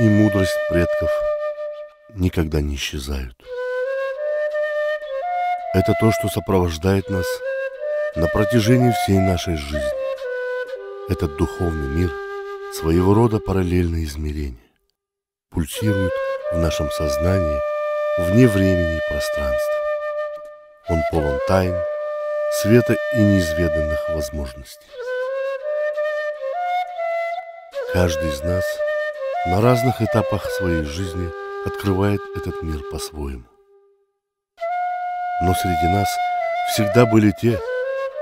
мудрость предков никогда не исчезают. Это то, что сопровождает нас на протяжении всей нашей жизни. Этот духовный мир – своего рода параллельное измерение, пульсирует в нашем сознании вне времени и пространства. Он полон тайн, света и неизведанных возможностей. Каждый из нас на разных этапах своей жизни открывает этот мир по-своему. Но среди нас всегда были те,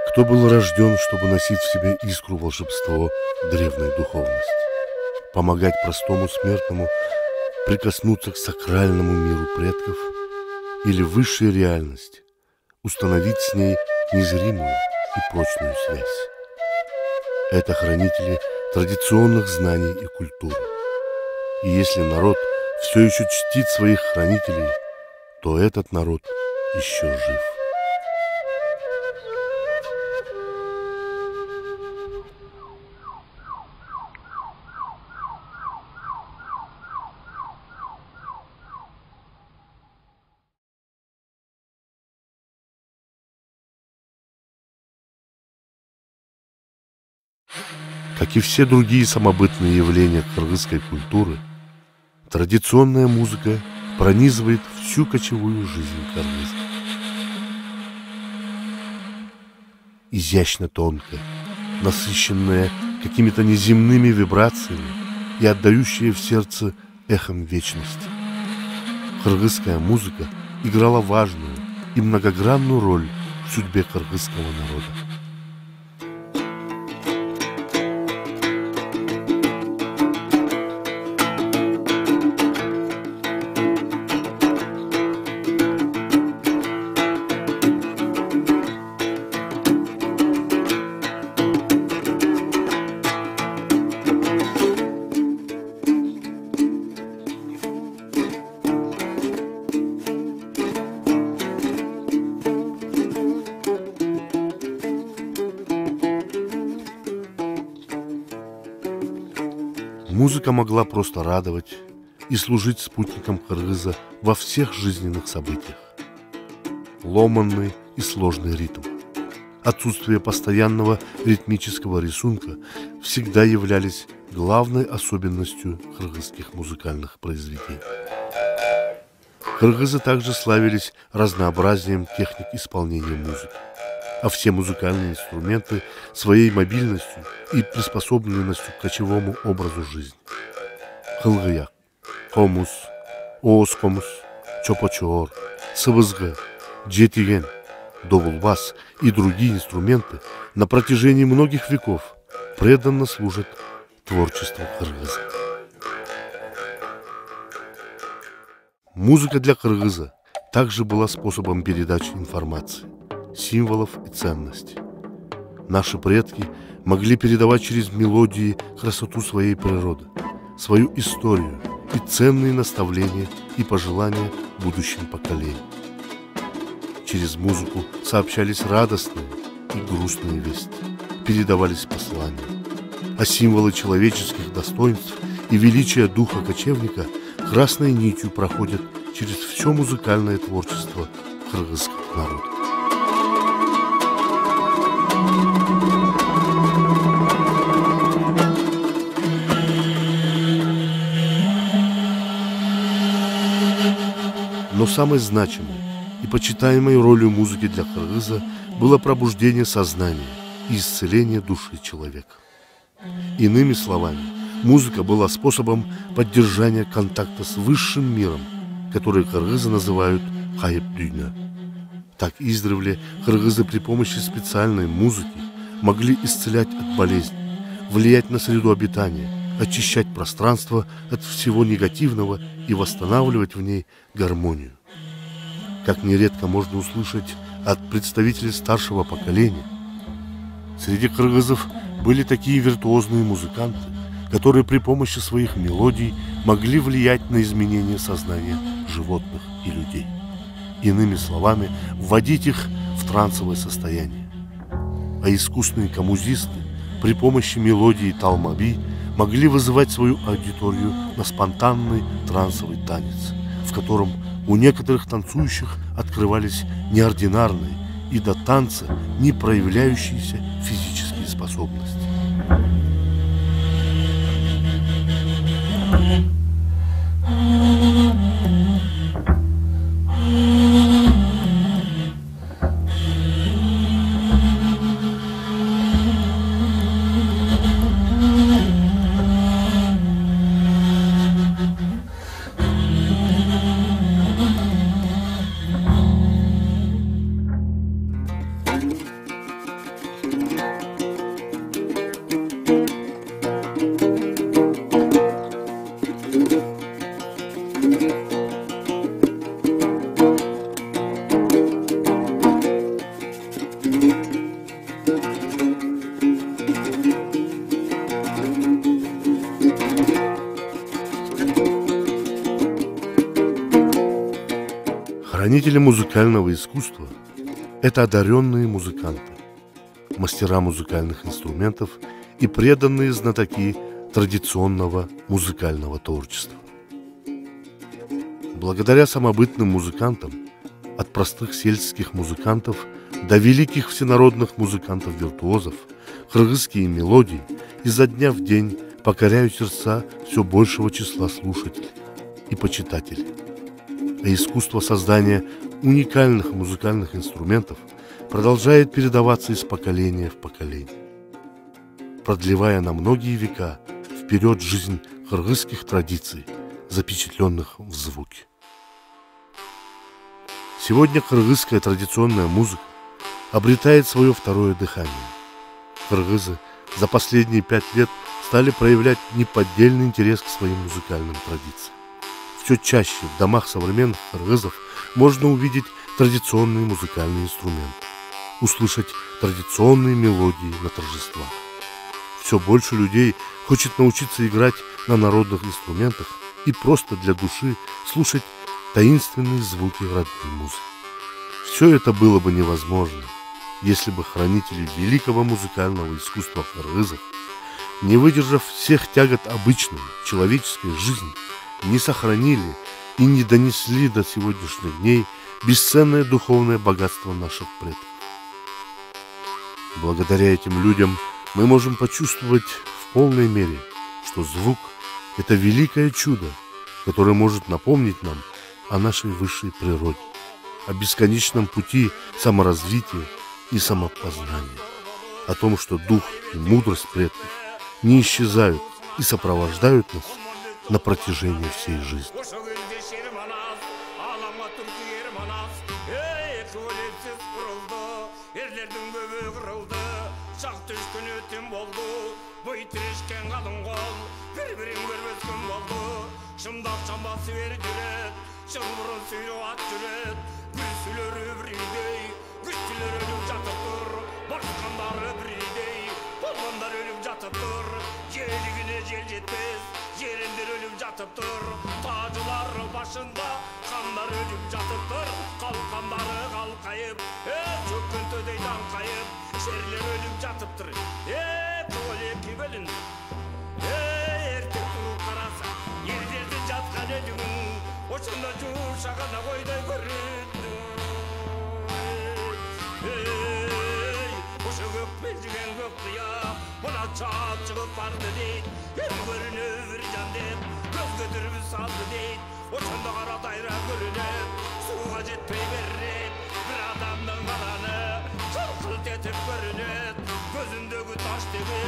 кто был рожден, чтобы носить в себе искру волшебства древней духовности, помогать простому смертному прикоснуться к сакральному миру предков или высшей реальности, установить с ней незримую и прочную связь. Это хранители традиционных знаний и культуры. И если народ все еще чтит своих хранителей, то этот народ еще жив. Как и все другие самобытные явления кыргызской культуры, традиционная музыка пронизывает всю кочевую жизнь кыргызов. Изящно тонкая, насыщенная какими-то неземными вибрациями и отдающая в сердце эхом вечности. Кыргызская музыка играла важную и многогранную роль в судьбе кыргызского народа. Музыка могла просто радовать и служить спутником кыргыза во всех жизненных событиях. Ломанный и сложный ритм, отсутствие постоянного ритмического рисунка всегда являлись главной особенностью кыргызских музыкальных произведений. Кыргызы также славились разнообразием техник исполнения музыки, а все музыкальные инструменты своей мобильностью и приспособленностью к кочевому образу жизни. Кылгыяк, комус, оос-комус, чопочоор, сыбызгы, жетиген, добулбас и другие инструменты на протяжении многих веков преданно служат творчеству кыргыза. Музыка для кыргыза также была способом передачи информации, символов и ценностей. Наши предки могли передавать через мелодии красоту своей природы, свою историю и ценные наставления и пожелания будущим поколениям. Через музыку сообщались радостные и грустные вести, передавались послания, а символы человеческих достоинств и величия духа кочевника красной нитью проходят через все музыкальное творчество кыргызского народа. Но самой значимой и почитаемой ролью музыки для кыргыза было пробуждение сознания и исцеление души человека. Иными словами, музыка была способом поддержания контакта с высшим миром, который кыргызы называют хайып-дүйнө. Так издревле кыргызы при помощи специальной музыки могли исцелять от болезней, влиять на среду обитания, очищать пространство от всего негативного и восстанавливать в ней гармонию. Как нередко можно услышать от представителей старшего поколения, среди кыргызов были такие виртуозные музыканты, которые при помощи своих мелодий могли влиять на изменение сознания животных и людей. Иными словами, вводить их в трансовое состояние. А искусные коммузисты при помощи мелодии талмаби могли вызывать свою аудиторию на спонтанный трансовый танец, в котором у некоторых танцующих открывались неординарные и до танца не проявляющиеся физические способности. Хранители музыкального искусства – это одаренные музыканты, мастера музыкальных инструментов и преданные знатоки традиционного музыкального творчества. Благодаря самобытным музыкантам, от простых сельских музыкантов до великих всенародных музыкантов-виртуозов, кыргызские мелодии изо дня в день покоряют сердца все большего числа слушателей и почитателей. А искусство создания уникальных музыкальных инструментов продолжает передаваться из поколения в поколение, продлевая на многие века вперед жизнь кыргызских традиций, запечатленных в звуке. Сегодня кыргызская традиционная музыка обретает свое второе дыхание. Кыргызы за последние 5 лет стали проявлять неподдельный интерес к своим музыкальным традициям. Все чаще в домах современных кыргызов можно увидеть традиционные музыкальные инструменты, услышать традиционные мелодии на торжествах. Все больше людей хочет научиться играть на народных инструментах и просто для души слушать таинственные звуки родной музыки. Все это было бы невозможно, если бы хранители великого музыкального искусства кыргызов, не выдержав всех тягот обычной человеческой жизни, не сохранили и не донесли до сегодняшних дней бесценное духовное богатство наших предков. Благодаря этим людям мы можем почувствовать в полной мере, что звук – это великое чудо, которое может напомнить нам о нашей высшей природе, о бесконечном пути саморазвития и самопознания, о том, что дух и мудрость предков не исчезают и сопровождают нас на протяжении всей жизни. Yerinde ölüm jatıptır, tacılar başında kanlar ölüm jatıptır, kalkanları kalkayıp, çöküntüdey dankayıp, şerler ölüm jatıptır. Tuvaleki bölün, erkek turup karasa, yerlerden jatkan ölümün, oşunda juşagana koyday göründü. Oşu gök belcigen gök kıya, ona çap çıkıp vardı deyit, ömrün ömür can deyip, göz götürümüz saldı deyit, oşunda kara dayra görünüp, suğa jetpey verip, bir adamdan kalanı, kıl etip görünüp, gözündeki taş devi,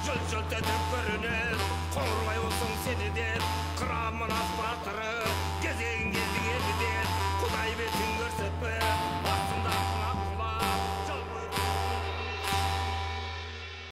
jöl etip görünüp, korvay olsun seni deyip, kıramın asparatırı,